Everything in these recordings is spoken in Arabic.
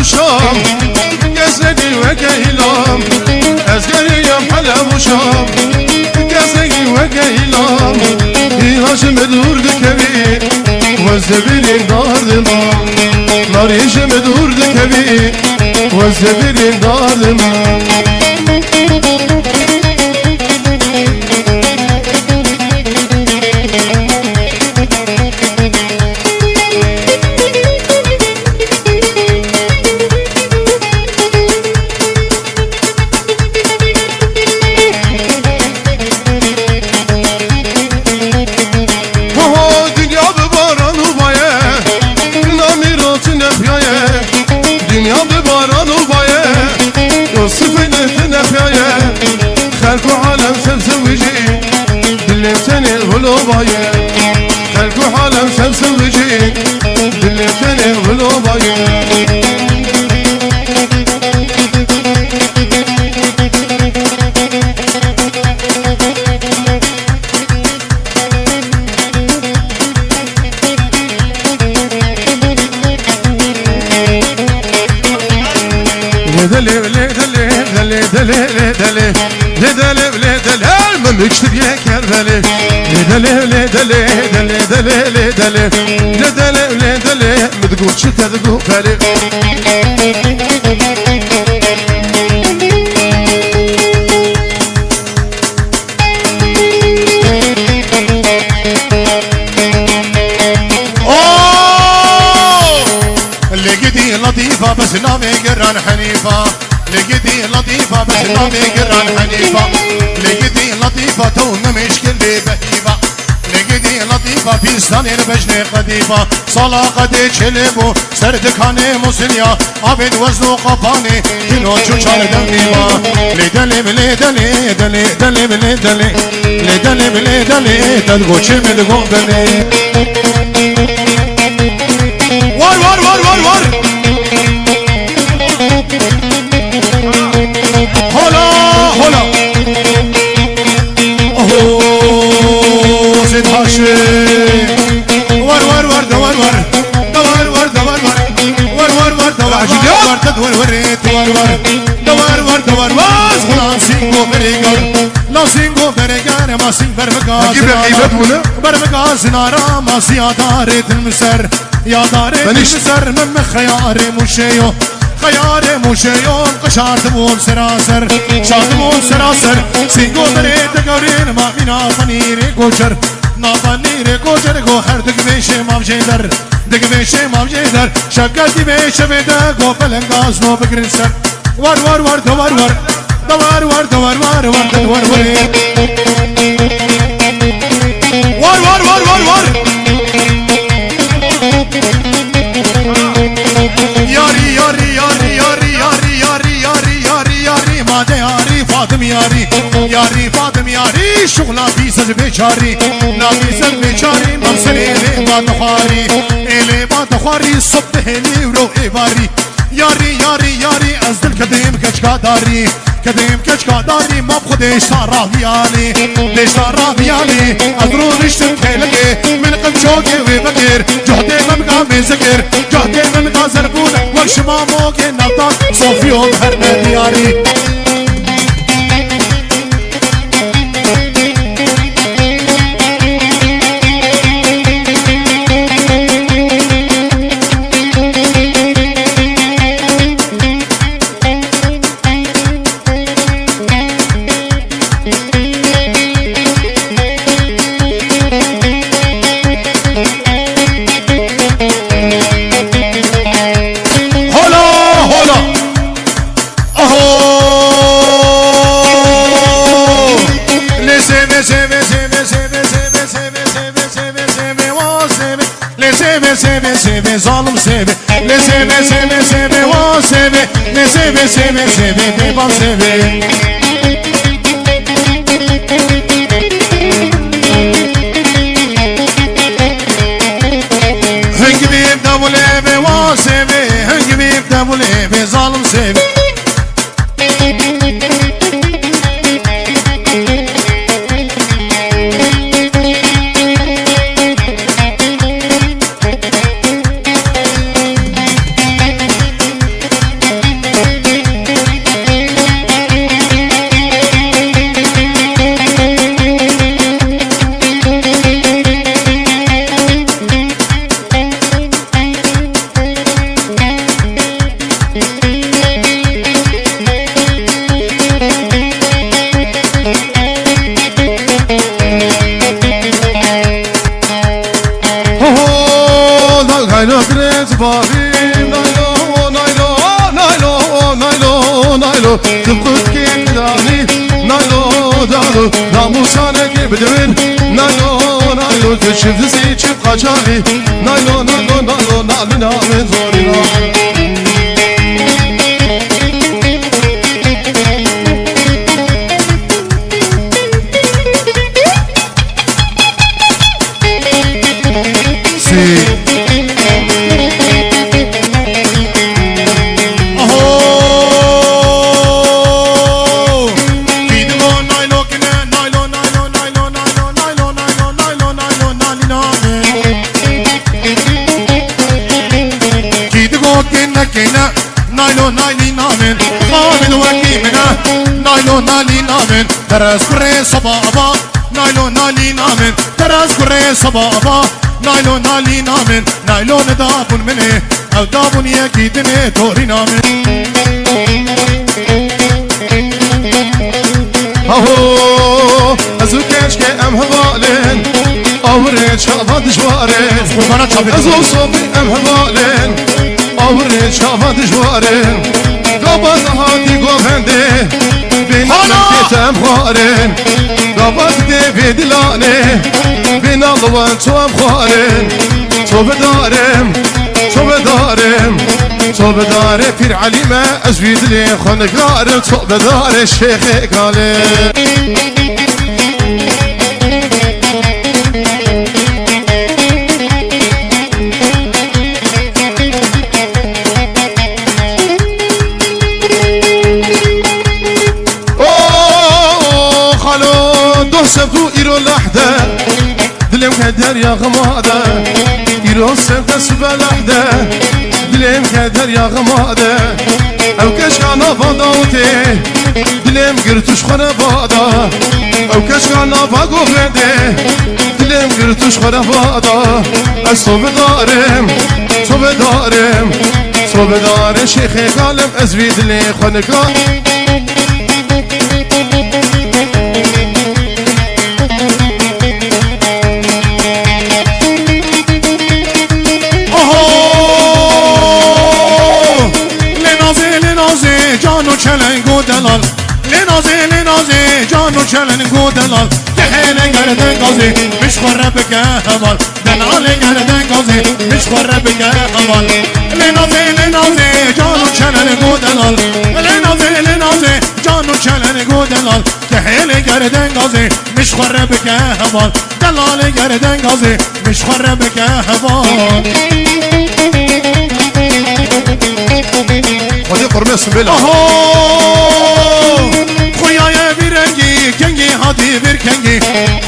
وشام قصدي وكيلام أزقريم حلب وشام قصدي وكيلام هاشم دور دكبي والزبيرين دار دمام نار يشم دور دكبي والزبيرين دار دمام بايه خلقو حالم شمس وجين دلي خني ولو بايه دلي دلي دلي دلي دلي دلي دلي ممكشت يا كربلي دلي دلي دلي دلي دلي دلي دلي متقول شتا تقول بالي لقيتي لطيفة بس نامي قران حنيفة لقيتي لطيفة بس نامي قران حنيفة لقيتي لطيفة تونا مشكل بهيبة لقيتي لطيفة في سنة البجنة قديفة صلاقة شلبو سردكاني مسليا عبد وزنو قفاني كنو تشوشار دميما لدلي بلدلي دلي دلي بلدلي لدلي بلدلي تدقو شمد قوبلي وار وار وار وار وار هلا هلا اوه زيد هاشم وار وار وار دوار وار دوار وار دوار وار وار وار دوار وار تدور وريت وار وار دوار وار دوار واز خلان سينغو بريغار لا سينغو بريغار ما سين برمغاز نارا ما سيادارت المسر يا دارت المسر من خياري مشيو خياري مشيون قشارتمون سراسر شارتمون سراسر سينغو بريت قورين ما بنا فنيري كوشر نا فنيري كوشر گو هر دگميشه مامجيدر دگميشه مامجيدر شقاتي بيشه بيدا گو پلنگاز نو بگرن سر وار وار وار دوار وار دوار وار دوار وار وار دوار وار وار وار وار وار ياري ياري ياري ياري ياري ياري ياري ياري ياري ماده ياري فاطم ياري ياري فاطم ياري شغلة بيسز بيشاري لا بيسز بيشاري ممسلي لي ما تخاري إلي ما تخاري صبح لي ورو إباري ياري ياري ياري أزدل كديم كشكا داري كديم كشكا داري ما بخديش صار بيالي ليش صار بيالي أدرو نشتم خيلكي من قلب شوقي وبكر جهدي ممقا مزكر جهدي ممقا زرقون والشما موقي نبطا صوفيهم هرنا دياري seve zalim seve ne seve seve seve o seve ne seve seve seve bebam seve hangi bir davule ve o seve hangi bir davule ve zalim seve دارو تبقت كي داني نايلو دارو ناموسانه كي بدمن نايلو نايلو تشوف زي تشوف قاچالي نايلو نايلو نايلو نالي نامن زوري نامن نايلو نايلي نامن قامن وكيمنا نايلو نالي نامن ترس كري صبابا نايلو نالي نامن ترس كري صبابا نايلو نالي نامن نايلو ندابون منه او دابون يكيدني توري نامن اهو ازو كشك ام هوالين اوري شافا دجوارين ازو صوبي ام هوالين اوري شافا دجوارين قبض هاتي قوفندي بين نمتم خوارين قبض دي في دلاني بين الله توام خوارين تو بدارم تو بدارم تو بداره پیر علیمه از ویدلی خانگار تو بداره شیخ گاله اوه خالو دو سبتو ایرو لحده دلم کدر یا غماده ایرو سبت سبلحده دلم كدر يا غماده او كشكانا فضاوتي دلم قرتوش خربادا او كشكانا فاقوفندي دلم قرتوش خربادا صوب دارم صوب دارم صوب دار شيخي قالم ازويد لي خنقا جانو چلنگو دلال لنازی جانو چلنگو دلال دهن گردن گازی مشخوره بگه همال دلال گردن گازی مشخوره بگه همال لنازی جانو چلنگو دلال لنازی جانو چلنگو دلال دهن گردن گازی مشخوره بگه همال دلال گردن گازی مشخوره بگه همال خودی قرمه سنبیل خویای بیرنگی کنگی هاتی بیرکنگی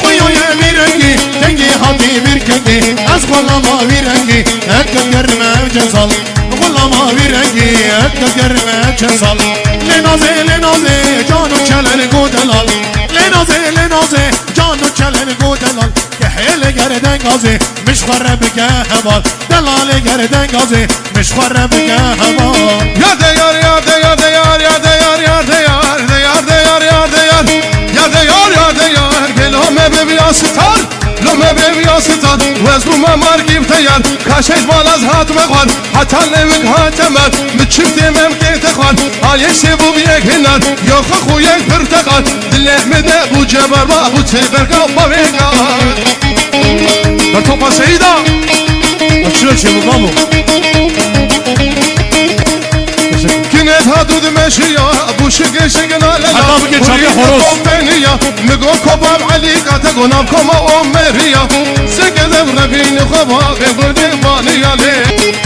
خویای بیرنگی کنگی هاتی بیرکنگی از غلاما بیرنگی اکل گرمه جزال غلاما بیرنگی اکل گرمه جزال لنازی جانو چلن گودلال لنازی جانو چلن گودلال که حیل گردن گازی مشخوره بگه همال دلال گردن گازی مشخوره بگه همال یاد یار یاد یاد یار یاد یار یاد یار یاد یار یاد یار یاد یار یاد یار گلومه ببیاستار لومه ببیاستار وزنو ممارگیم تیار کاشش بال از هات مخوان حتی نمک هاتمر مچفت ممکن تخوان آلیش سبو بیگ هنر یا خو یک پرتقال دله مده بو جبر با بو تبرگا با بیگار در توپا سیدا چرا چه بابو كنت هادو دمشيا ابو شقي شقنا لنا حتى بقيت شاطئ خروس نقول كباب عليك تقولنا كما أمريا سقد بربين خبا بقول بانيا ليه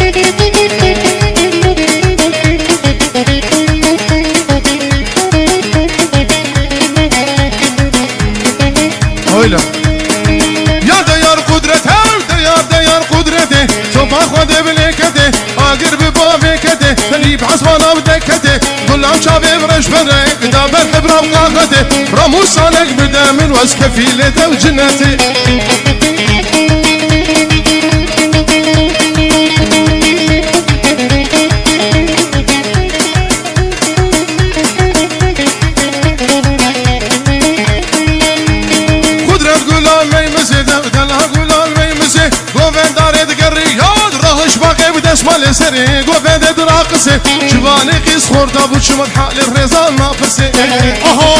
يا ديار قدرته ديار قدرته شوف اخذ بليكته اقر ببابكته تليب حسبنا بدكته كلهم شباب رش برك دابر ابرام قاقته راموس عليك بدا من وز كفيلته وجنته اسمال سري قسي قوفد دراقسي شباني قيس خوردا بوشمد حال الرزان نافسي اهو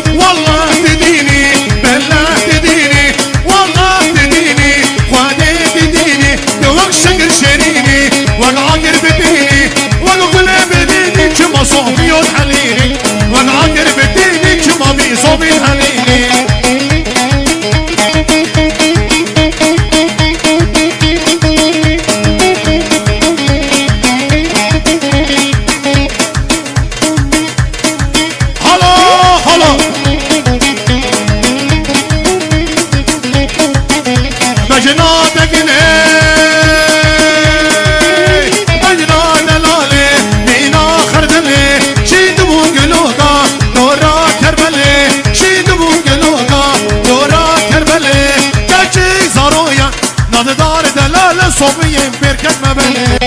والله تديني بالله تديني والله تديني خواني تديني دوق شكر شريني والعاقر بديني والقل بديني كما صوبي وتحليني والعاقر بديني كما بي صوبي تحليني صوبيين بركت ما بني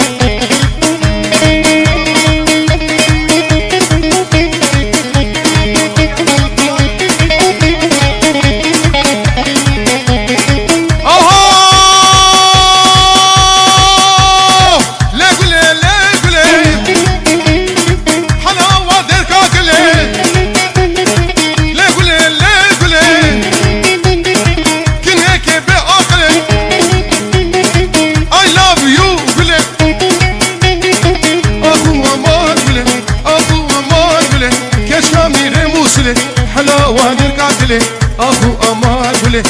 حلاوة نرقاتلي أخو أمار بلي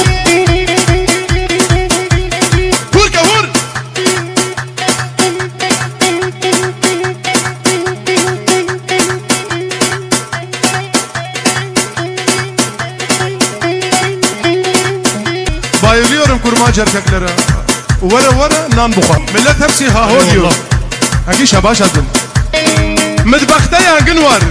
هور كهور bayılıyorum kurmaç erkeklere. Vara nan bukhar. Millet hepsi ha ho diyor. Haki şabaş adım. Mutfakta yangın var.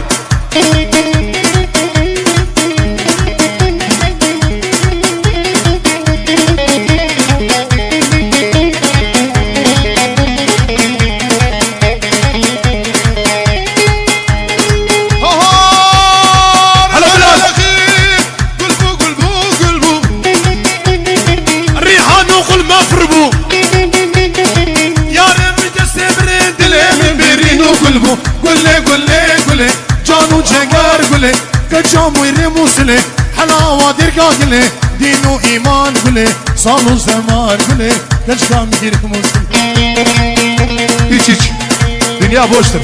قولي جانو جگار قولي كجامو يرموسلي حلاوة درقاقلي دينو إيمان قولي صالو زمان قولي كجام يرموسلي hiç dünya boştur.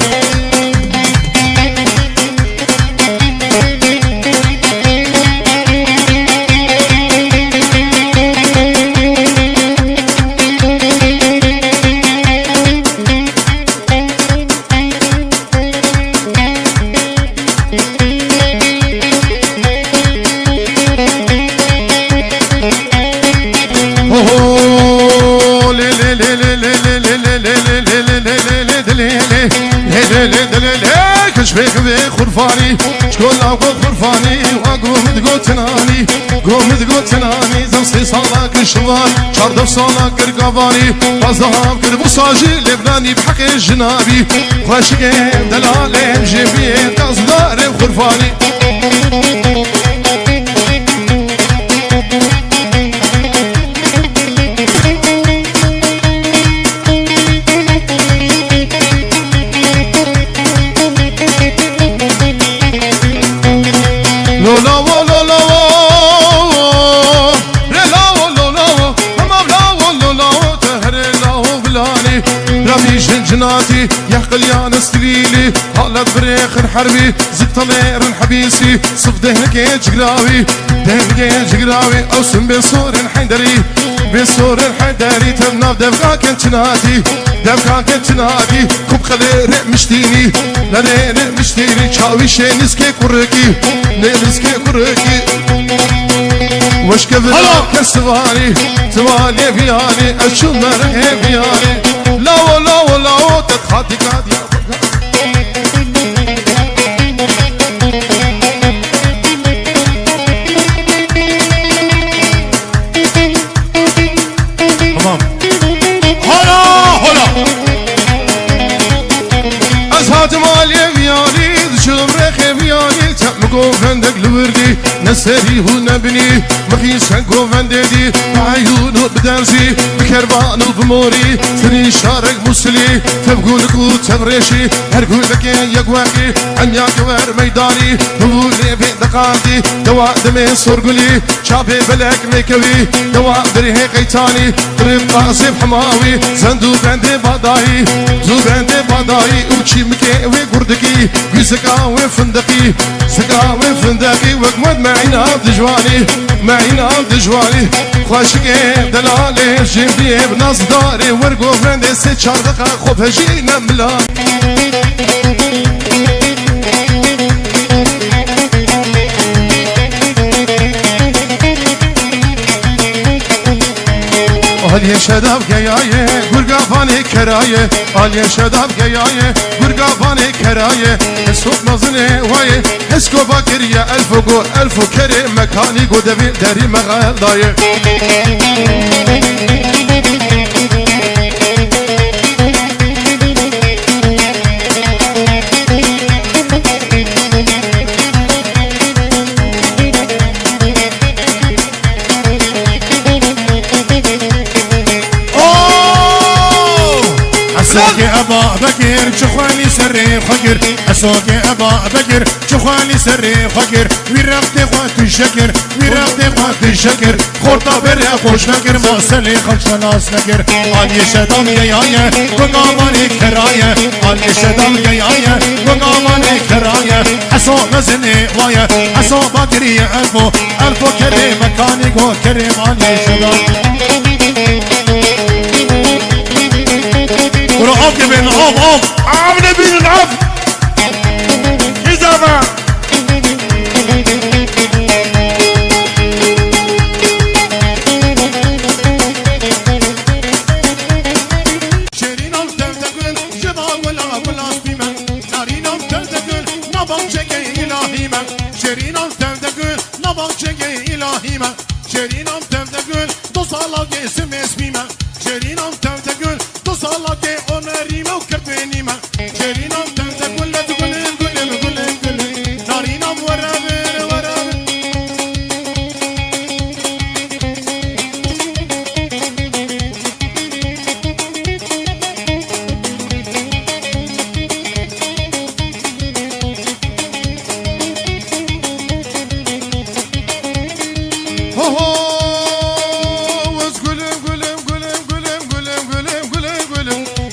كشفيك بخرفاني شكون لاقو خرفاني وقوم تقول تناني قوم تقول تناني زمسي صالك الشوال شردف صالك القباني فازدهام كربو صاجي لبناني بحق الجنابي خاشقي دلالي جيبي تازداري خرفاني جناتي يحقل يا نستريلي هالت بريخ حربي زبط لير حبيسي صف دهنك جقراوي دهنك جقراوي او سم بصور حيدري بصور حيدري تبناف دفقاك جناتي دفقاك جناتي كوب خلير مشتيني لرير مشتيني شاوي شي نسكي كوركي نسكي كوركي وش كبلا كسواني سوالي بياني اشمر بياني لا ولا ولا تتخاطي قاد يا تمام هلا ازهات مالي بياني شمرخ بياني تمقو فندق الوردي نسري هو نبني مخي سنكو فنددي عيونه بدرزي بكربان وبموري سري شارك مسلي تبقولك وتبريشي هرقولك يقواقي عنيا كوار ميداني نبولي في دقاندي دواء دمي صرقلي شابي بلك ميكوي دواء دريه قيتاني طريق قاسم حماوي زندو بندي باداي زو بندي باداي وشي مكي قردكي وسكاوي فندقي سكاوي فندقي وقمد معينا دجواني معينا دجواني خوشكي دلالي جيبي بناس داري ورقو فندي سي شاردقا خوب هجينا ملا آلیه شداب گیایه گرگافانی کرایه آلیه شداب گیایه گرگافانی کرایه حسوب نازنه وایه حسکو باکریه الفو کری مکانی گو دری مغال دایه أسوق أبا بكر شخواني سري فقر أسوق أبا بكر شخواني سري فقر ورقت خوات الشكر ورقت خوات الشكر خورتا برا خوش نكر موصلي خلش ناس نكر علي شدام جيايا وقاماني كرايا علي شدام جيايا وقاماني كرايا أسوق مزني وايا أسوق بكري ألفو كريم مكاني قو كريم علي شدام ورا عاف بين عاف نبين العاف إذا ما شيرينا تلتقل جبال ولا سبيما نارينا تلتقل نبض شقي إلهي ما شيرينا تلتقل نبض شقي إلهي ما شيرينا تلتقل تصالة اسم اسميما شيرينا تلتقل تصالة أمريما وكرتينيما شيرينا تلتقل تقول نارينا ورابر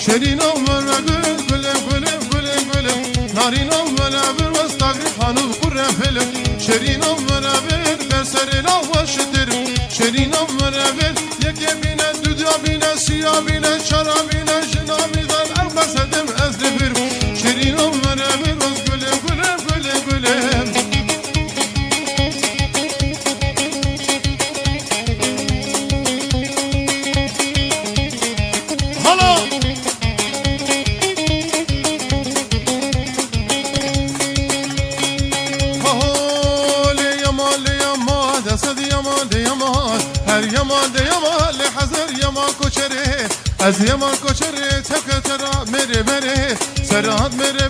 شيرينا ورابر نارينا ورابر واستغرب حانو قرفل شيرينا ورابر برسرنا وشدر شيرينا ورابر يكمينا دودابينا سيابينا شرابينا جنابينا القصدم أزدفر شيرينا ورابر قلم هر يمان ده يمان لحذر يمان كوشره از يمان كوشره تكترا مره سرات مره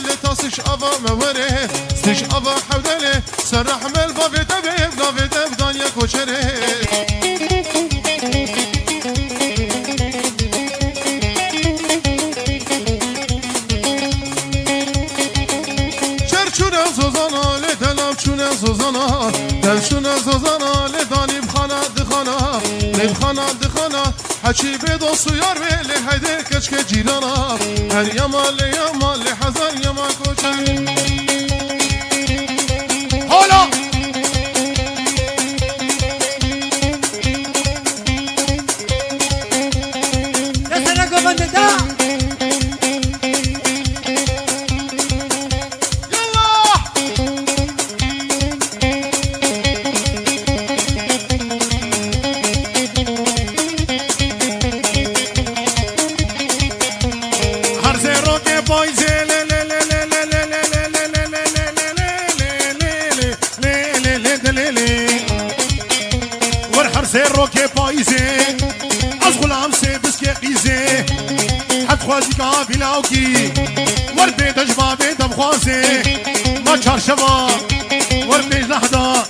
لتصش أبا موره سش أبا حودله سرح مل بابي دبيب دانيا كوشره چرچونه زوزانا لدلم چونه زوزانا دلشونه زوزانا لدانی بخانا دخانا حچی به دوستو یار ویلی هیده کچک جیلانا هر یمال لحزر یمال کوچه حالا دستنا گفنده دا روكي بايزي أزغل عمسي بسكي قيزي حد خوازي كابلاوكي وربي دجبا بيد بخوازي ما تشار شبا وربي لحظة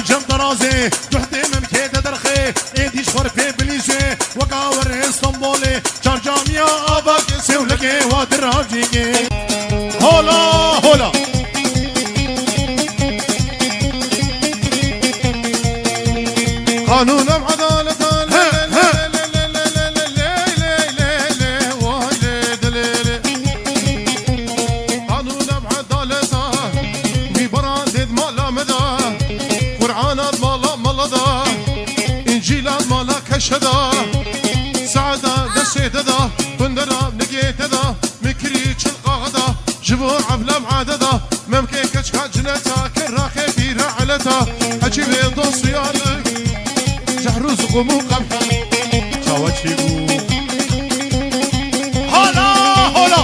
جم درازي جهدي ممكي تدرخي ايديش خرفي بليسي وقاور اسطنبولي شار جامية اباك سيولكي وادراجيكي هولا هولا قانون بعدالة قانون بعدالة في برادد مالا مدى قرآنات مالا ملدا إنجيلات مالا كشدا سعادة دسيدة بندرة نقيتدا مكري تشلقاغدا جبو عبلا معاددا ممكن كشكا جنتا كراخي بيرا علتا أجيب دوسيانك جهروز قمو قمحا خواتشيبو هولا هولا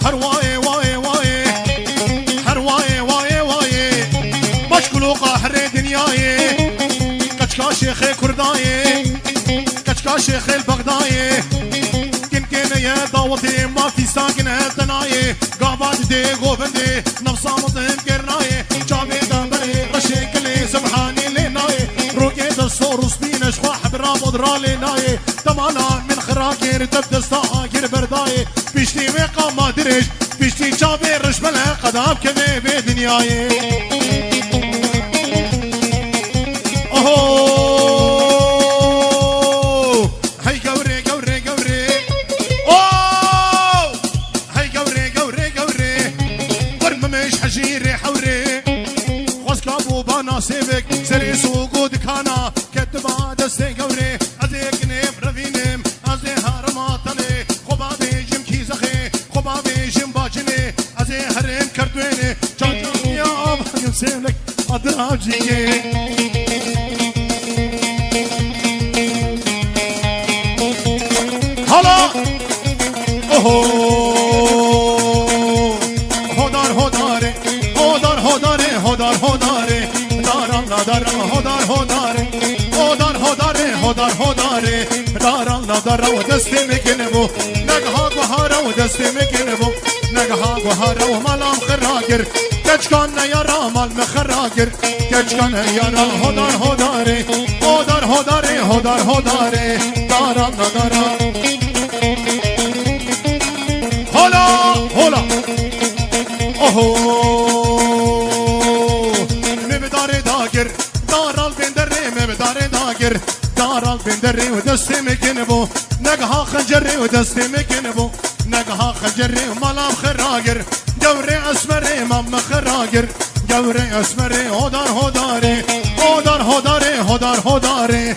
هرواي واي واي هرواي واي واي مشكلو قهر دنياي كشكا شيخ كرداي كشكا شيخ البغداي يا داوتي ما في ساكن تناي قابات دي غوبندي نفسا مطن كرناي جامي دمبري رشي كلي سبحاني لناي روكي دستور سبينش واحد رامود رالي ناي تمانا من خراكير تبدا ستاكير برداي بيشتي ويقا ما دريش بيشتي جامي رشبلا قدام كمي بدنياي اوه هاي قوري قوري قوري حجيري حوري خسكابو بانا سيبك سري سوقو دكانا كتبا دستي قوري ازيك نيم رفينيم ازي هارماتني خبا بيجم كيزخي خبا بيجم باجني ازي هرم كردويني جاجم يا ابا يمسيلك ادراجي هلا اوهو هودار هوداره داران داران هودار هوداره هودار هوداره هودار هوداره داران داران و دست میکنه بو نگها گوهاره و دست میکنه بو نگها گوهاره و مالام خراگر کچکان نیارا مال مخراگر کچکان نیارا هودار هوداره هودار هوداره هودار هوداره داران داران هولا هولا اوهو دارال بندري مبداري داقر دارال بندري ودستي مكنبو نقها خنجري ودستي مكنبو نقها خنجري وملام خراقر قوري اسمري مام خراقر قوري اسمري هودار هوداري هودار هوداري هودار هوداري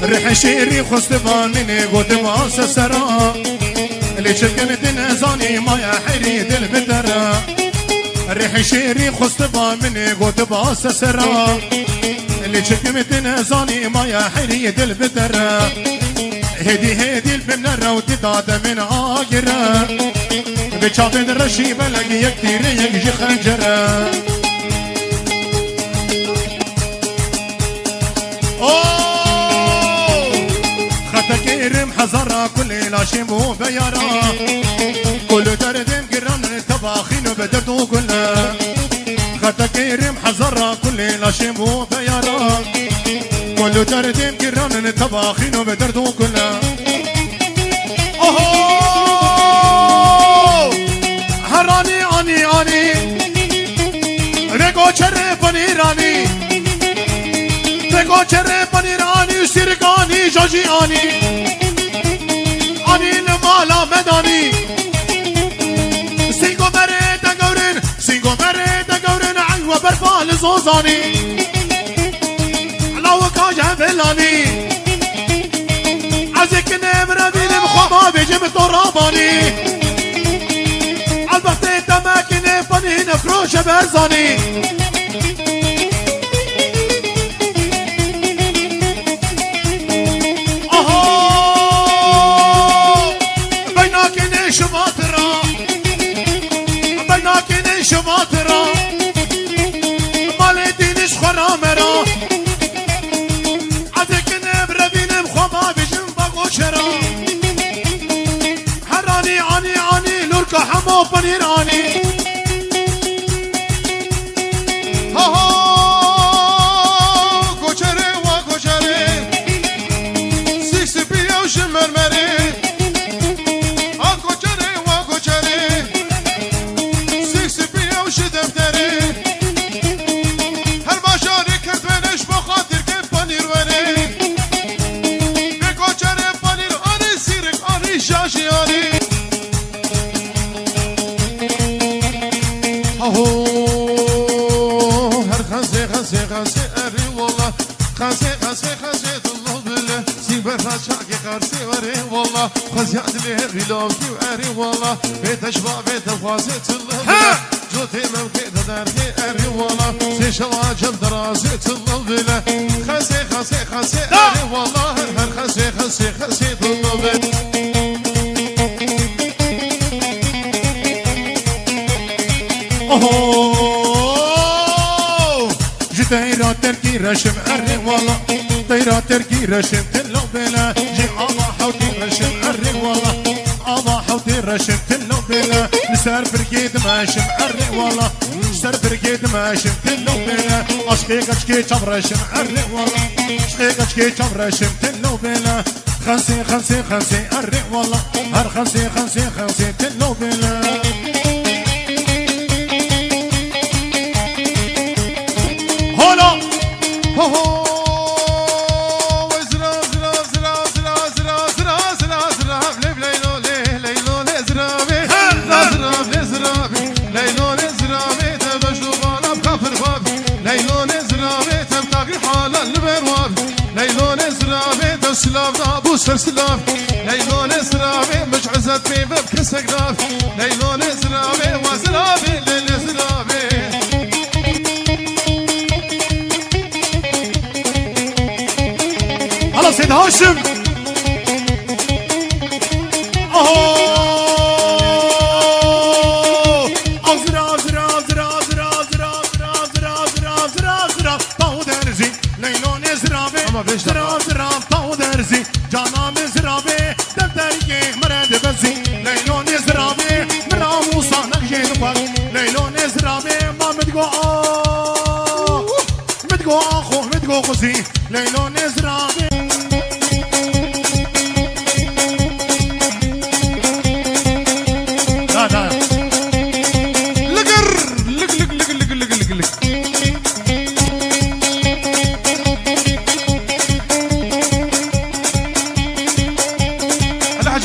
ريح شيري خستفاني قد ما سسرا اللي شكنت نزاني ما يا حريد البترا ريح شيري خستبا مني قد باس سرا اللي شكمت نزاني ما يا حريد البترا هدي البنرة وتداد من عاقرة بشافن رشي بلقي يكتير يجي خنجرة خطكيرم حزرة كل لاشمو بيارا كل دردم قران تباخين بدردو كلها خطكيرم حزرة كل لاشمو بيارا كل دردم قران تباخين بدردو كلها اوه هراني اني اني رگو چره پنیرانی رگو چره پنیرانی سرگانی جاجی آنی آنی نمالا مدانی سینگو بره دگورن عیو برفال زوزانی علاو کاجه بلانی عزیک نمره بیلم خواه بجم ترابانی البته تماکنه فنی نفروش برزانی بیناکنه شماترا مال دینش خرامرا عزیک نمره بیلم خواه بجم حمو بنيراني گوچره و گوچره سیکس بیا و شمرمره گوچره و گوچره سیکس بیا و شدفتره هر باشاری کرد بینش با خاطر که پنیر وره به گوچره پنیر آنی سیرک آنی شاشی آنی هر خنزه خنزه خنزه اری والله خنزه خنزه خنزه دلو بله سیبر راچاکی خرسی وری والله خزیاد لی غلافی اری والله بیتش با بیت خوازه تلو بله جوتی موقع درکی اری والله سیشلا جم درازه تلو بله خنزه خنزه خنزه اری والله هر خنزه خنزه خنزه دلو بله دايرة تركي رشم أري والله دايرة تركي رشم تلو بلا جي الله حوتي رشم أري والله الله حوتي رشم تلو بلا نسار فرقيد ماشم أري والله نسار فرقيد ماشم تلو بلا أشكي تبرشم أري والله أشكي تبرشم تلو بلا خمسين خمسين خمسين أري والله هر خمسين خمسين خمسين تلو بلا سلاف ابو سرسلاف ليلون اسرافي مش عزت في بكسك داف ليلون اسرافي واسرافي ليل اسرافي هلا سيد هاشم جانا مزرابي دفتري مرد بزي ليلون زرابي مرا موسى نجين بك ليلون زرابي ما متقو اخو متقو خزي ليلون زرابي لا لا لقر لق لق لق لق لق لق لق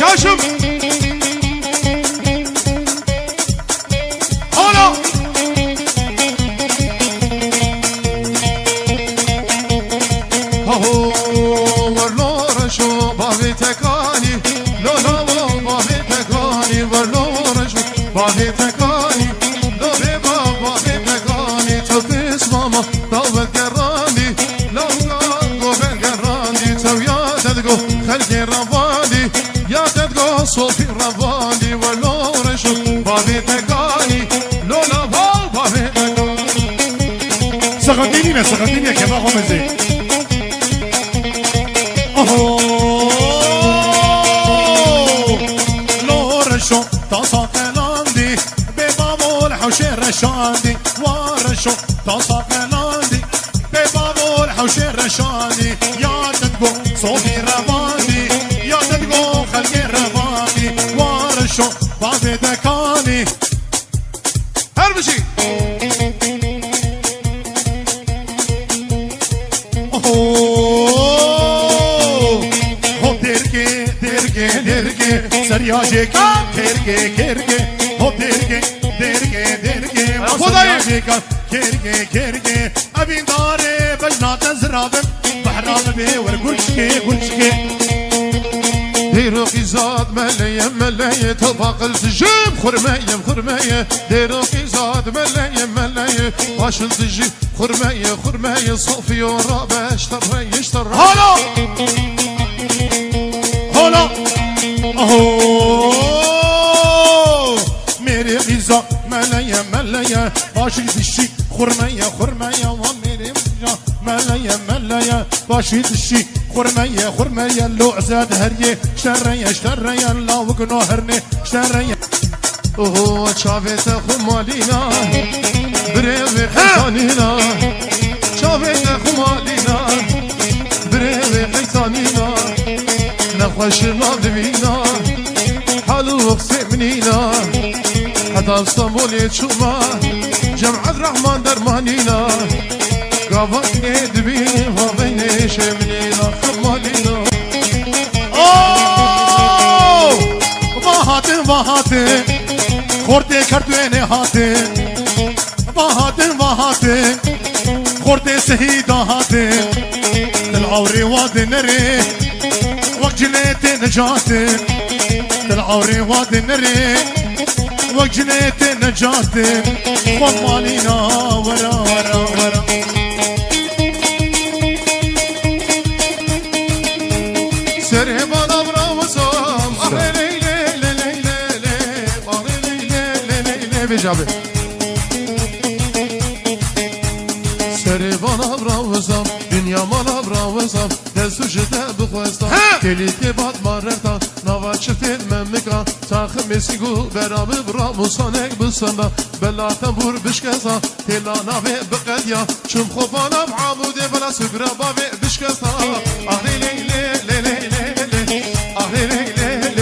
هاشم هلا هو ورلور شو بابي تكاني لو لا بابي تكاني ورلور شو بابي تكاني لو بابي تكاني تبس ماما طوبت قراني لو قو بالقراني تو يا تدقو خلقي رباني يا تدقو صوفي رباني ولو رشو بابي تكاني لولا بابي تكاني سغديني يا كما هم زي لو رشو تصاقلاندي ببابو الحوشي رشاندي ورشو تصاقلاندي ببابو الحوشي رشاندي يا تدقو صوفي رباني يا تدقو خلقي رباني ورشو بابي تكاني هربشي درگه سریاجه کن کرگه هو درگه مسریاجه کن کرگه ابین داره بجنات زرابم بحرام به ورگلشکه ديروكي زاد ملية طبق الزجيب خرمية ديروكي زاد ملية واش الزجيب خرمية صوفي ورابة اشتر هلا ميري غيزة ملية واش الزجيب خرمية وميري غيزة ملية واش الزجيب خرمية لو عزاد هريه اشتريا لا وقنو هرني اشتريا اوه چاوت خمالینا بره و خیزانینا چاوت خمالینا بره و خیزانینا نخوش ما دوینا حالو اقسمنینا حتی استانبول چوما جمع الرحمن درمانینا قابت ندبینی و بین شمنینا خمالینا واهاته خورده کردوینه هاته واهاته خورده سهیدا هاته دل عوری واد نره وقت جنیت نجاته دل عوری واد نره وقت جنیت نجاته خمالينا ورا ورا ورا سرهبانا برامسام بجابه سری bana bravzam dünya bana bravzam destü jete bخوستم کلیت باد مارتا نوا چتن ممکا تاخ مسیگو برام براموسانک بسندا بلاتم بور بشکسا تلانا و بقدیا چم خوبانا عمود بلا سگرا با بشکسا آهی لی لی لی لی لی آهی لی لی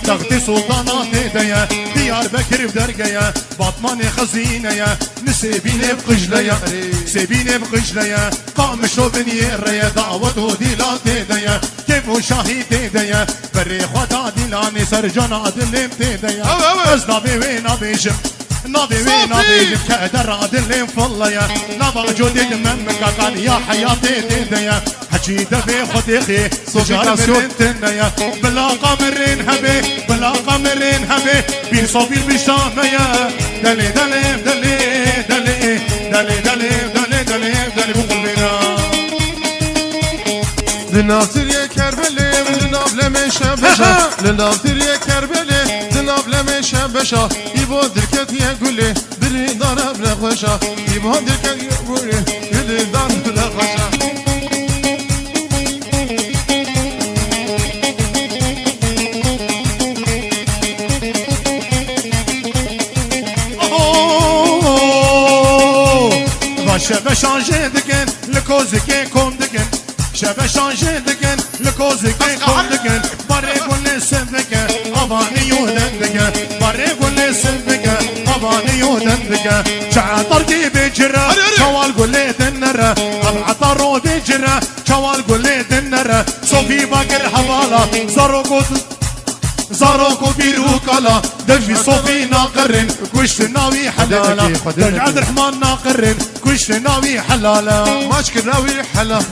تغطي سلطانات ديا ديار بكر بدرقيا باطمان خزينيا نسيبيني بقجليا سيبيني بقجليا قام شوبني الريا دعوته ديلات ديا كيف شاهي ديا بري خدا ديلاني سرجان عدل ديا بس نبي وين نبيجم نبي وين نبيجم كأدر عدل فضليا نبا جودي دممك قال يا حياتي ديا حجيت بخطيخي سجار مرنتنيا بلا قمرين هبي بلا قمرين هبي بير صوبير بشاميا دلي دلي دلي دلي دلي دلي دلي دلي دلي بقلبنا لنافتر يا كربلي لناف لمن شبشا لنافتر يا كربلي لناف لمن شبشا يبو دركت يا قولي بري دار بلا خشا يبو دركت يا قولي بري دار بلا خشا شبه شانجه دکن لکوزی که کم دکن شبه شانجه دکن لکوزی که کم دکن باره گل سبکن آبانی یودن دکن باره گل سبکن آبانی یودن دکن چعطر کی بجره چوال گل دنره عطر رو بجره چوال گل دنره صوفی باگر حوالا زارو گود زاروكو بيرو كلا دجي صوفي ناقرن كوش ناوي حلالا دج عبد الرحمن ناقرن كوش ناوي حلالا ماش كراوي حلالا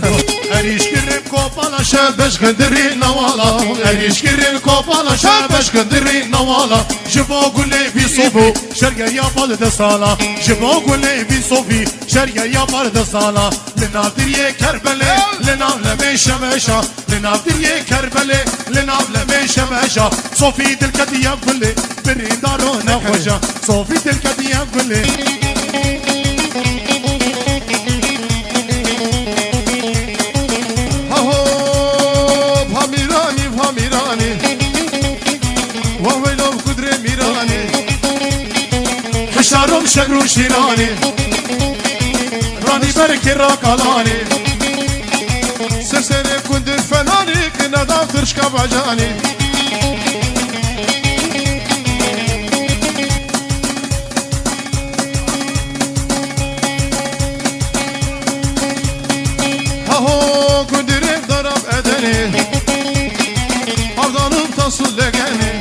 اريش كرن كوبالا شابش قدري نوالا اريش كرن كوبالا شابش قدري نوالا جبو قولي في صوفي شرقا يا بالد صالا جبو قولي في صوفي شرقا يا بالد صالا لنافر يا كربلة لناف لمن شمشا لنافر يا كربلة لناف لمن شمشا صوفي تلك دياب كلي بري دارو نخوشا صوفي تلك دياب كلي هاهو بهاميراني بهاميراني وهويلو بقدري ميراني حشارم شقرو شيراني راني بركي راكالاني سرسري كندر فناني كنا دافتر شكاب عجاني هاهو كندري ضرب أدني أفضانم تصل لقاني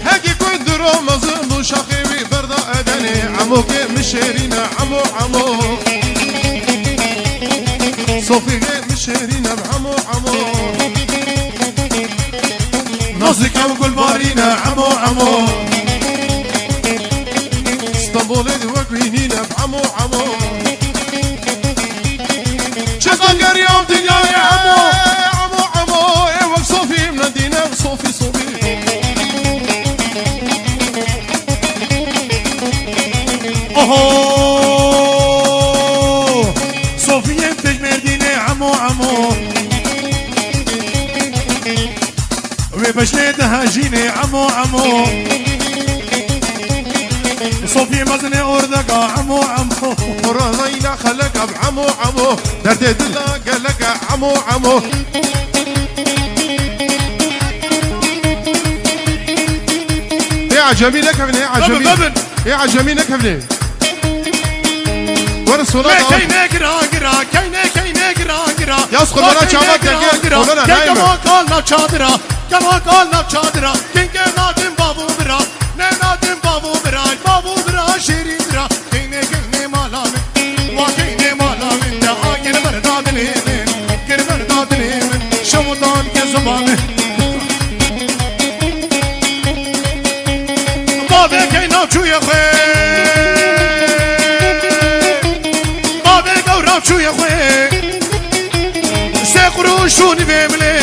هاكي كندرو مظلم شاخيوي بردا أدني عموك مشيرينا عمو عمو صوفي مشيرينا بعمو عمو نصك وقول بارينا عمو عمو اسطنبول عمو عمو شقاقر يوم دنيا يا عمو عمو عمو ايوه صوفي من الدينة صوفي صوفي اوه صوفي انت مدينة عمو عمو وبشنيت هاجيني عمو عمو صوفي مزني أردقا عمو عمو رضينا خلق بعمو عمو درد دلا قلق عمو عمو يا عجمي لك ابني يا عجمي يا عجمي لك ابني ورسولا كينا قرا قرا كينا قرا قرا يسقط لنا شامات تقيل ولنا نايمة كما قالنا شادرا كما قالنا شادرا كينا نادم بابو برا نادم بابو برا بابو برا شيرين برا كينا مالامن وكينا مالامن دا آير برداد ليمن كر برداد ليمن شمطان كزبانه بابا كينا شو يا خوي بابا قورا شو يا خوي سيقرو شوني بيملي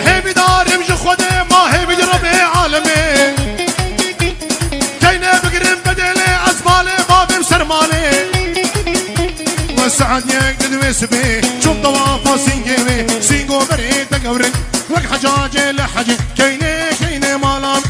هيبي دارم جو خودي ما هيبي ربي عالمي كينا بقرم بدلي عزمالي بابي بسرمالي وسعد يقدد ويسبي شوف طوافا سينجيبي سينجو بريد تقورن وك حجاجي لحجي كينا مالام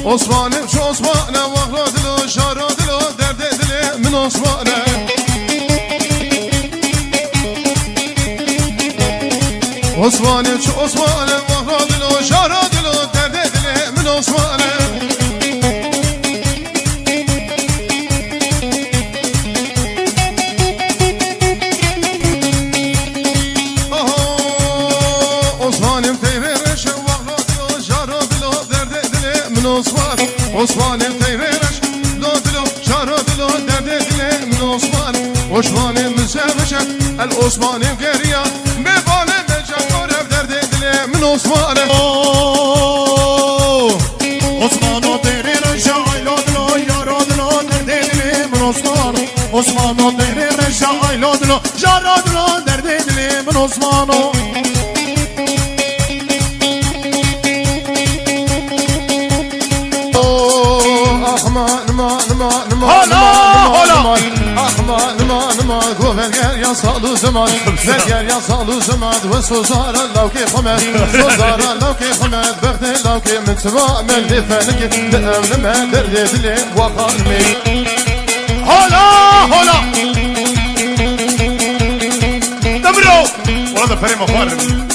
Osman'ım şu Osman'a vahradilo şaradilo derde dile min Osman'a Osman'ım şu Osman'a vahradilo şaradilo derde dile min Osman'a Osman'ım teyrereş vahradilo şaradilo derde dile min Osman'a Osman'ım teyrereş dodilo şaradilo derde dile min Osman'a Osman'ım müseveşet el Osman'ım geriya mebane من عثمان عثمان و دری رشا ایلادلو یارادلو دردیدلی من عثمان عثمان و دری رشا ایلادلو یارادلو دردیدلی من عثمان Verger yasalı zaman Verger yasalı zaman Ve sozara lavki khumet Sozara lavki khumet Bekti lavki min temamen Li feniki Li evlime derdi dili Vakarmi Hola hola Dabro وهذا فريق مفارق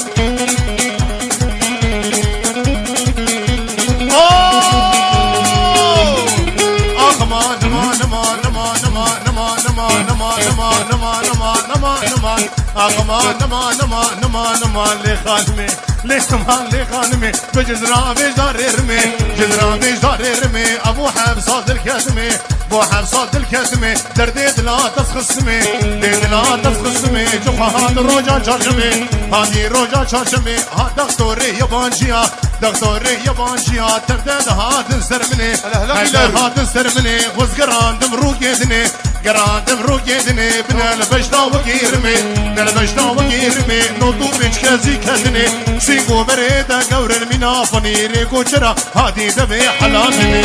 لخانمي لي خانمي بجزران بجدار رمي جزران بجدار رمي ابو حفصاد الكتمي ابو حفصاد الكتمي درديد لا تسخصمي ديد لا تسخصمي جوهان روجا شاشمي هاني روجا شاشمي ها دكتوري يابانجيا دكتوري يابانجيا درديد هات سرمني هات سرمني وزقران دمروك يدني قران دمروك يدني بنا البجدا وكيرمي بنا البجدا وكيرمي نوتو بيش كازي كازني سيقو بريدا قور المنا فنيري كوشرا هادي دبي حلامني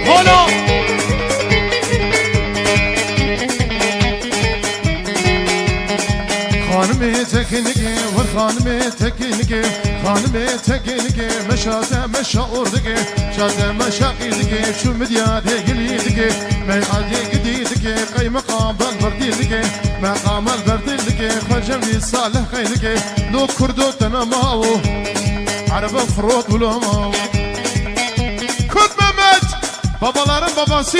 هلا خانمي تكنكي والخانمي تكنكي خانمي تكنكي مشاتا مشا اوردكي شاتا مشا قيدكي شو مديادي قليدكي ميقادي قديدكي قي مقام البرديدكي مقام البرديدكي خجمي صالح قيدكي لو كردو تنماو عرب فروت ولو ماو كرد ممت babaların babası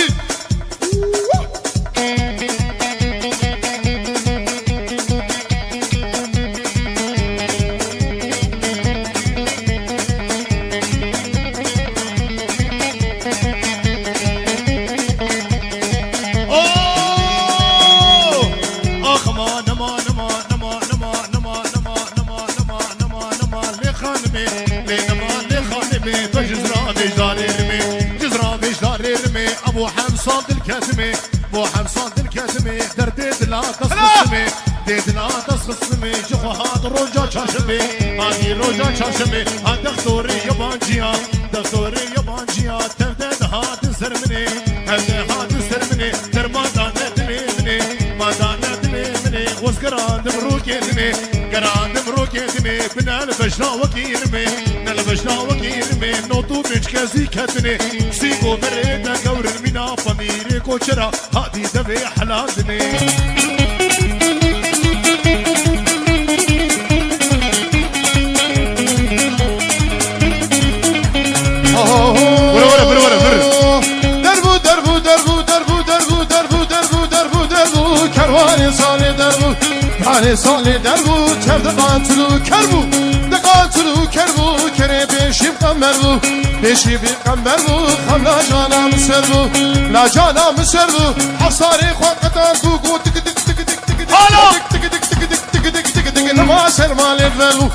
ابو حمصاد الكتمي ابو حمصاد الكتمي درديد لا تسخصمي ديد لا تسخصمي شوفوا هاد روجا شاشمي هادي روجا شاشمي هاد دكتوري يابانجيا دكتوري يابانجيا درديد هاد سرمني هاد سرمني درمادا ندمي مادا ندمي وزقران دمروك يدمي قران دمروك يدمي بنا البجنا وكيرمي البجنا وكيرمي نوتو بيش كازي كتني سيقو بريدا قور المنا فميري كوشرا هادي دبي حلازني دربو دربو دربو دربو دربو دربو دربو دربو دربو كرواني صالي دربو كرواني صالي دربو كرد قاتلو كربو دقاتلو كربو كري بيشي بقمربو بيشي بقمربو خم لا جانا مسربو لا جانا مسربو حصاري خوان قطار بوكو تك تك تك تك تك تك تك تك تك تك تك تك تك نما سر مالي فلو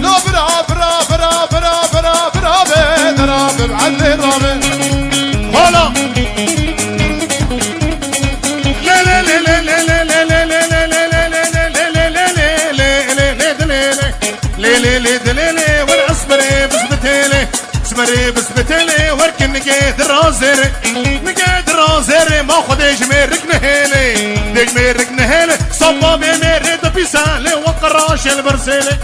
لو برا برا برا برا برا برا برا برا علي رابي هلا لا لا لا لا لا لا لا لا لا دليلي والعصبري بسبتيلي سمري بسبتيلي وركن نقيد الرازر نقيد الرازر ما خديش ميرك نهيلي ديك ميرك نهيلي صبابي ميرد بيسالي وقراش البرسيلي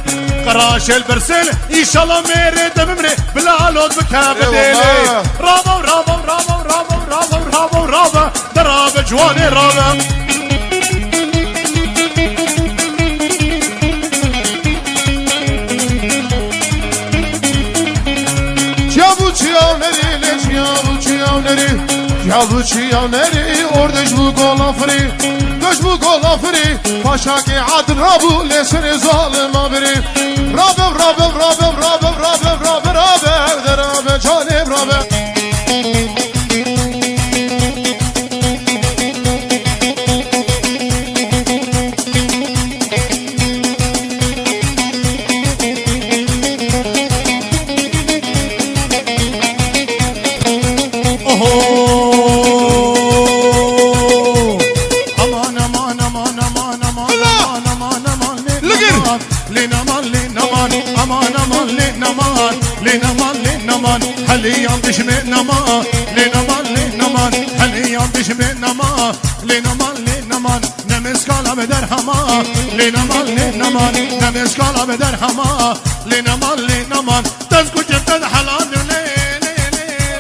قراش البرسيلي ان شاء الله ميرد بمري بالعالود بكابديلي رابا رابا رابا رابا رابا رابا رابا درابا جواني رابا Yavu çiyaneri ordeş bu golafri Göç bu golafri Paşa ki adın rabu lesini zalim abiri Rabem rabem rabem rabem rabem rabem rabem Derabe canim rabem هليام بشمي نما لنمان لنمان هليام بشمي نما لنمان لنمان نمسكالا بدر هما لنمان لنمان نمسكالا بدر هما لنمان لنمان تزكو جبتد حلال لي لي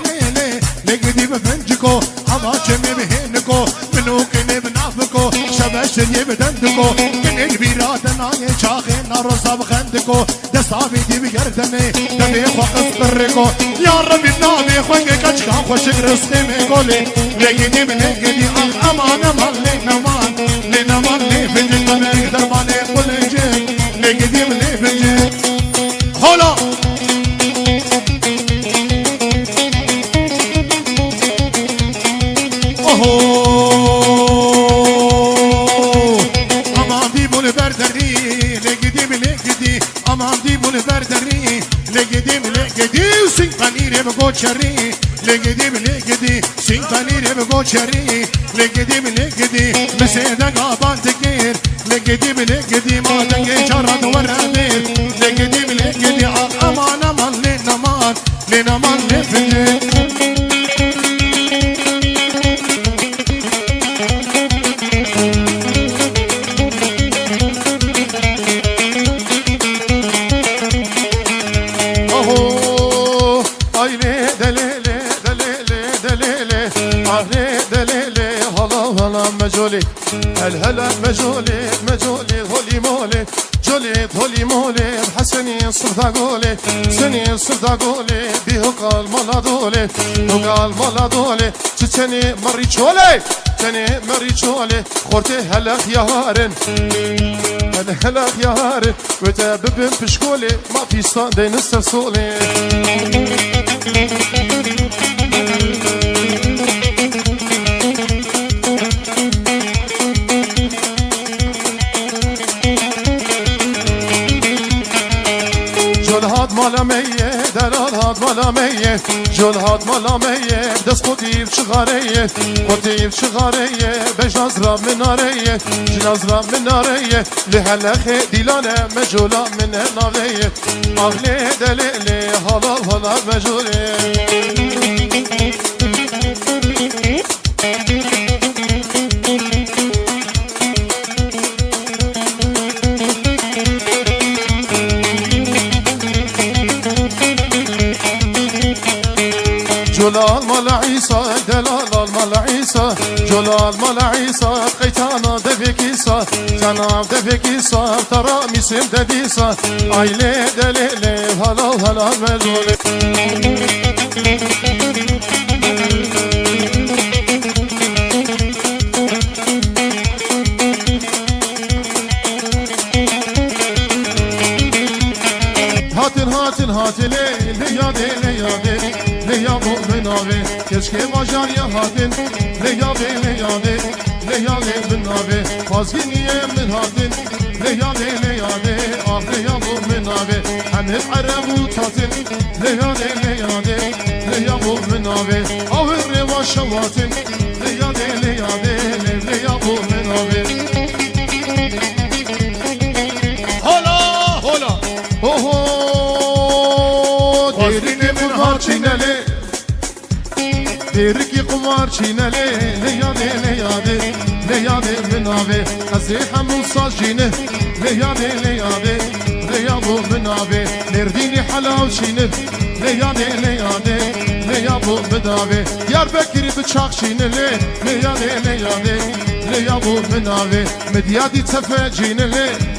لي لي لقدي بفنجكو هما جمي بهنكو منو كني بنافكو شبش يبدندكو من البيرات ناي شاخي انا روزا بخندكو دستابي دي بگردني دبي خو قصبركو يا ربي بنامي خوك كچكا خوش رزقي ميقولي لگدي بلگدي امان امان لنمان لنمان لفجك من درماني قلجك لگدي بلفجك خلا Chari, legedim legedi, sing panire be go chari, legedim legedi, meseda gaban tekir, legedim legedi, ma denge charat waradir, legedim legedi, aman aman lenaman lefje. مجولي هلا مجولي مجولي هولي مولي جولي هولي مولي بحسني صرت اقولي سني صرت اقولي بيه قال مالا دولي وقال مالا دولي تشني مري شولي تشني مري شولي خورتي هلا خيارن هلا خيارن وتببن بشكولي ما في صندي نسترسولي مالا میه دلال هاد مالا میه جل هاد مالا میه دست خودیب چغاریه خودیب چغاریه بجناز را مناریه جناز را مناریه لحلخ دیلانه مجولا من ناویه اغلی دلیلی حالا حالا مجوله جلال مال عيسى دلال مال عيسى جلال مال عيسى قيتانا دبكيسا تنام دبكيسا ترى مسم دديسا عيلي دليلي هلا هلا مجولي هاتن هاتن ليادي ليادي ليا مؤمن آبي كشكي مجار يا هاتن ليادي ليادي ليادي من آبي فازقيني من هاتن ليادي ليادي ليا مؤمن آبي حنف عرب وتاتن ليادي ليادي ليا مؤمن آبي أور وشواتن ليادي ليادي ليا مؤمن آبي هلا هلا ديركي قمار چينالي ديركي قمار چينالي ليادي ليادي ليادي من آبي ازي حمو ساجينه ليادي ليادي ليابو من آبي نرديني حلاو چينه ليادي ليادي ليابو من آبي ديار بكري بچاق چينه ليادي ليادي ليابو من آبي مديادي تفاجينه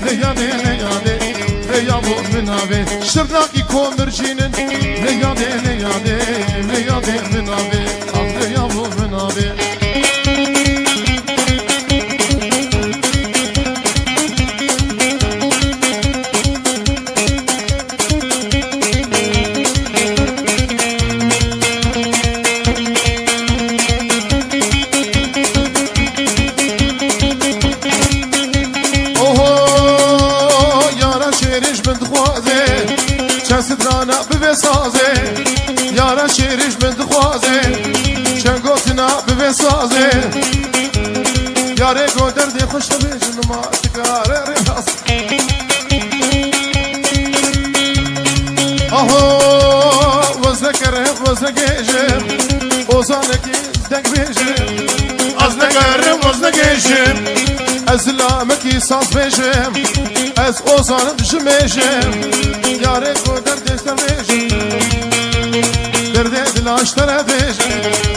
ليادي ليادي ليابو من آبي شرناقي كومر جينن ليادي ليادي ليادي من آبي ليابو من آبي سازه یارا شیرش بند خوازه چنگوتنا ببسازه یاره گودر دی خوش بیشن ما تکاره ریاض آهو وزنگیشم اوزانکی زدگ بیشم از نگرم وزنگیشم از لامکی ساز بیشم از اوزانم جمیشم یاره گودر دستم بیشم درده دلاش تره بیشم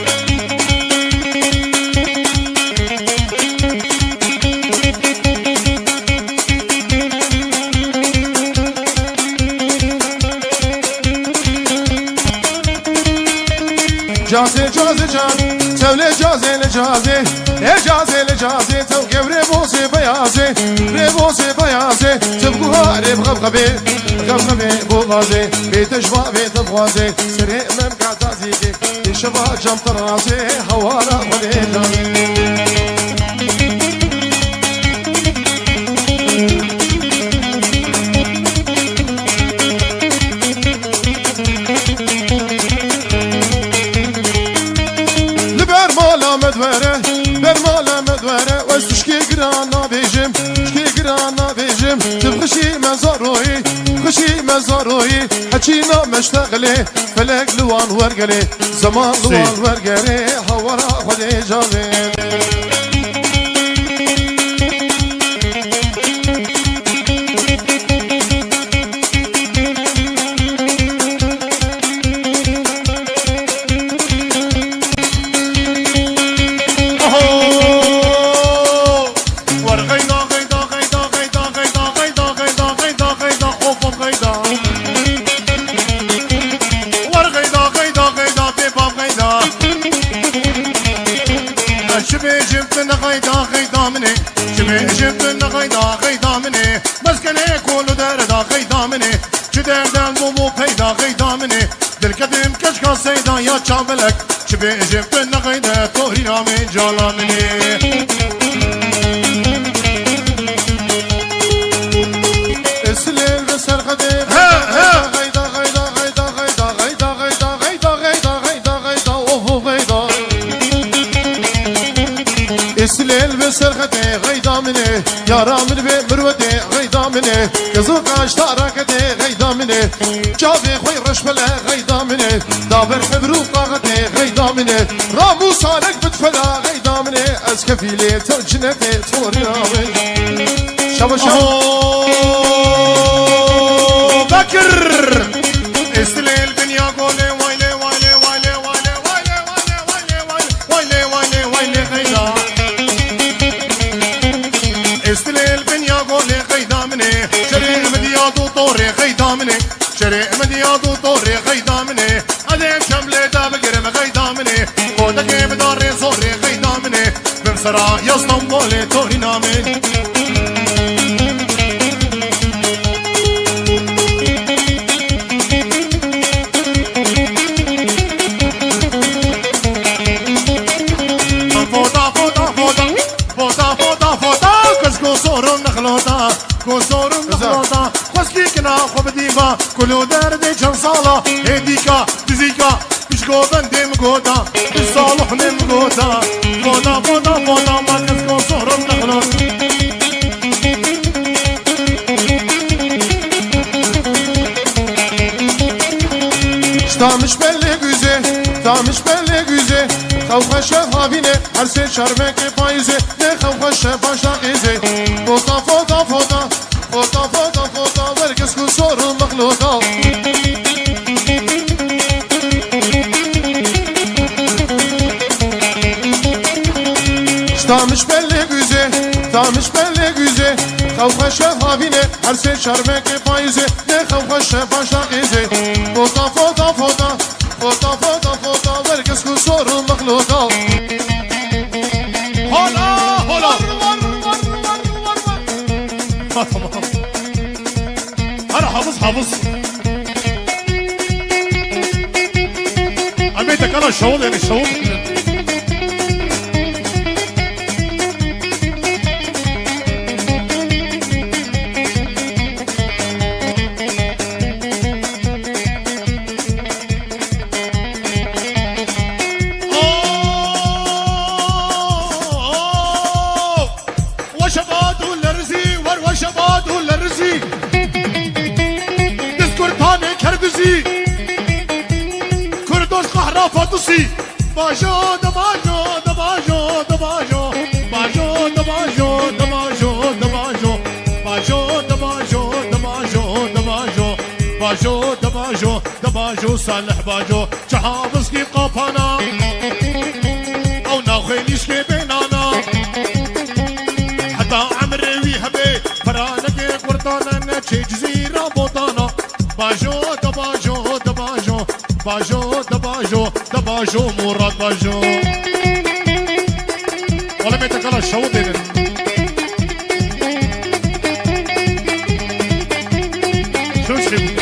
جازي جازي جان تولي جازي لجازي جازي لجازي توقف ريبوسي بيازي ريبوسي بيازي تبقوها ريب غبغبي غبغبي بوغازي بيت جوا بيت بغازي سري من قعدازيكي يشبه جام طرازي هوارا وليجازي مدوره برماله مدوره وستشكي قرانا بيجم شكي قرانا بيجم تبخشي مزاروي خشي مزاروي حكينا مشتغلي فلك لوان ورقلي زمان لوان ورقلي هورا خدي جابي يا شاملك شبي جبت النغيدة طهرنا من جالاني السليل بسر غدي غيدا غيدا غيدا غيدا غيدا غيدا غيدا غيدا غيدا غيدا اوفو غيدا السليل بسر غدي غيدا مني يا رامل بمرودي غيدا مني كزوق اشتارك دي غيدا مني جابي خوي رشبله غيدا مني دابر حبرو طاغتي غيدا مني رامو صالك بتفلا غيدا مني اسكفيلي ترجنتي توري رامي شابا شابا بكر استليل بنيا قولي ويلي ويلي ويلي ويلي ويلي ويلي ويلي ويلي ويلي غيدا استليل بنيا قولي غيدا مني شريع مديادو طوري غيدا مني شريع مديادو طوري غيدا مني عليم شملي داب قرم غيدا مني قودك بداري صوري غيدا مني بمسرا يا اسطنبولي توري نامي فوتا فوتا فوتا فوتا فوتا فوتا كسكو صورم نخلوتا كسورم نخلوتا خسكي كنا خوب ديما كلو دردي جن صالة هديكا دزيكا بشكو بندي مقوتا بصالح نمقوتا فوتا فوتا فوتا ما كسكو صورم نخلوتا Stamış belli güze, stamış belli güze. Kavga şefavine, her şey şerbeke payze. Ne kavga şefaşa ize. Fota fota fota, fota fota fota. Verkes ku sorun makhluta. Stamış belli güze, stamış belli güze. Kavga şefavine, her şey şerbeke payze. Ne kavga şefaşa ize. Fota fota fota, fota fota fota. Verkes ku sorun makhluta. Hola hola tamam Ara havuz havuz عميتك انا الشغل يعني الشغل فاتوسي باجو دباجو دباجو دباجو باجو دباجو دباجو دباجو باجو دباجو دباجو دباجو باجو دباجو دباجو صالح باجو شحافظ كي قافانا او ناخيليش كي بينانا حتى عمري ويهبي فرانك قرطانا نتشي جزيرة بوطانا باجو دباجو دباجو باجو دباجو دباجو مراد باجو ولا بيتكلم شو دين شو شو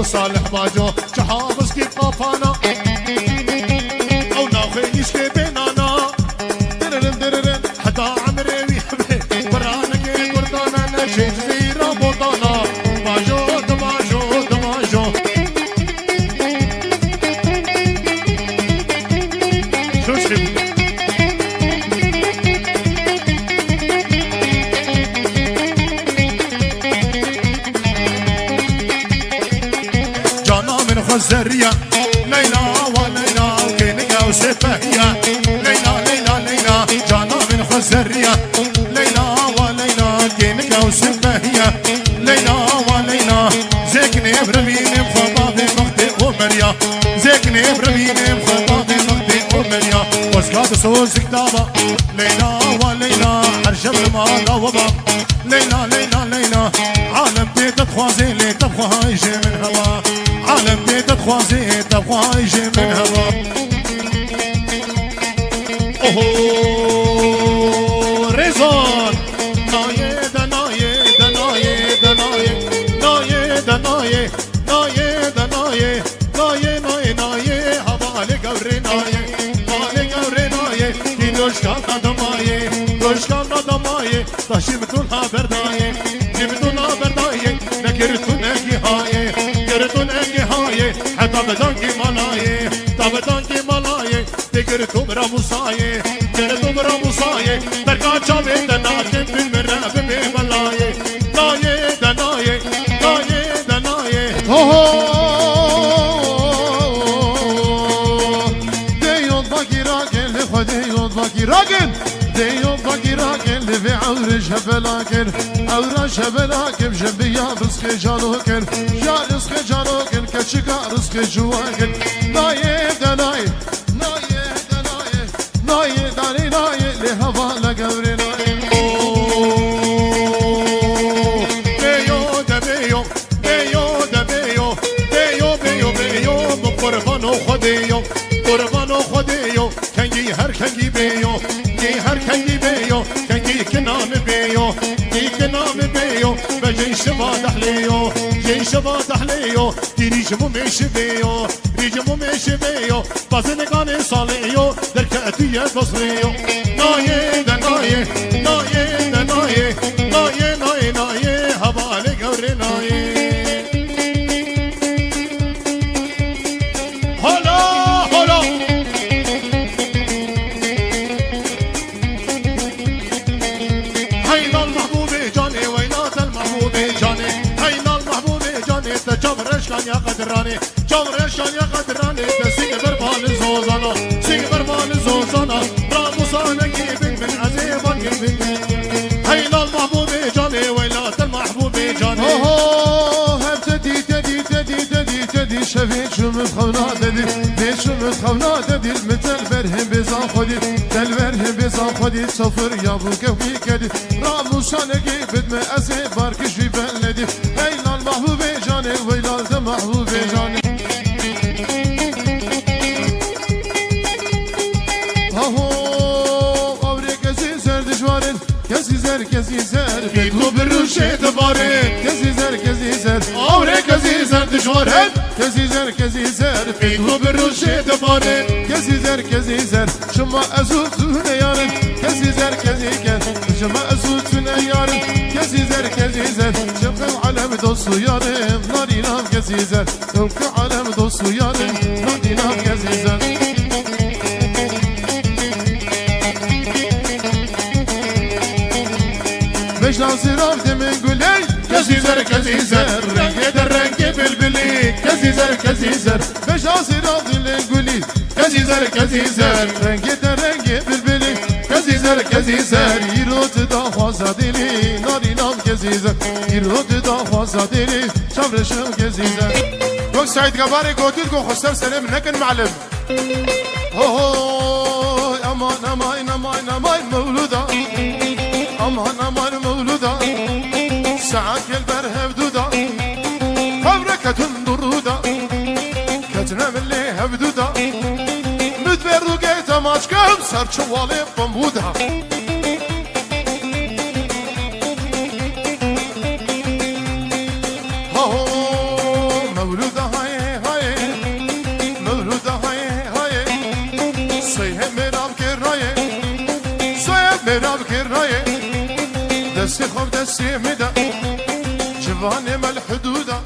صالح باجو شحابس كي قافانا او ناخينيش كي بينانا دررن دررن حتى عمري ويحبي برانك قردانا نشي جزيرة بوطانا باجو دباجو دباجو شو شو الزرية ليلى وليلى كينيا وسفهية ليلى ليلى ليلى جانا من خزرية ليلى وليلى كينيا وسفهية ليلى وليلى زيكني برمين مخطا في مختي ومريا زيكني برمين مخطا في مختي ومريا وسكات صوص كتابة ليلى وليلى حرشب المالا وضع ليلى ليلى ليلى عالم بيت تخوازي لي تبخوا يجي من هوا عالم بيت تخوازي تبخوا يجي من هوا اوه ريزون نايه دنايه دنايه دنايه نايه دنايه نايه دنايه نايه نايه نايه حوالي قوري نايه حوالي قوري نايه كيلوش كان دمايه دوش كان دمايه تشيمتونها بردايه جبتونها بردايه نكرتون اكي هايه كرتون اكي هايه حتى بدانكي ملايه تابدانكي ملايه تكرتو براموسايه كرتو براموسايه بركا چاوه دناكن بالمراب بملايه نايه دنايه نايه دنايه ديون باقي راجل لخدي يون باقي راجل ديون باقي راجل لفي عورش هبلاكن عورش هبلاكن جنبيا رزق جانوكن جا رزق جانوكن كشكا رزق جواكن نايه دنايه نايه دنايه نايه داني نايه لهوا لقوري نايه بيو دبيو بيو دبيو بيو بيو بيو قربانو خديو قربانو خديو کنگی هر کنگی بیو کی هر کنگی بیو کنگی کنام بیو کی کنام بیو بجی شبا دحلیو جی شبا دحلیو دیری جمو میش بیو ریجمو میش بیو بازنگان سالیو در کاتیه بصریو نایه دنایه نایه دنایه نایه نایه نایه حوالی گوری نایه جمرش کن یا قدرانی جمرش کن یا قدرانی سینگ بربان زوزانا سینگ بربان زوزانا راموسانگی بین من عزیبان گی هینا المحبوب جانی ویلات المحبوب جانی هم تدي تدي تدي تدي تدي شفيت شو متخونا تدي بيت شو متخونا تدي مثل برهم بيزان خدي تل برهم بيزان خدي صفر يا ابو كوكي كدي راموسانگی بدم ازي باركش في بلدي هينا المحبوب جاني ويلات المحبوب جاني كزي زر بيتو بالروشة دبارين كزي زر أوري كزي زر دشوارين كزي زر بيتو بالروشة دبارين كزي زر شما أزوتون يارن كزي زر شما أزوتون يارن كزي زر شما علم دوسو يارن ناري نام كزي زر علم دوسو يارن كزيزر كزيزر رنگي در رنگي بلبلي كزيزر كزيزر بجازي راضي لنقولي كزيزر كزيزر رنگي در رنگي بلبلي كزيزر كزيزر ایروت دا خوازا دلی ناری نام گزیزه ایروت دا خوازا دلی شمرشم گزیزه وقت سعيد قباري قوتيت قو خسر سلام نكن معلم امان امان امان امان مولودا امان امان مولودا ساعات يلبر هبدودا فبركة درودا كتنا من اللي هبدودا مدبر رقيتا ماشكم سر شوالي بمبودا مولودا هاي هاي مولودا هاي هاي صيح مراب كراي صيح مراب كراي دسي خوف دسي مدا جواني مال حدودا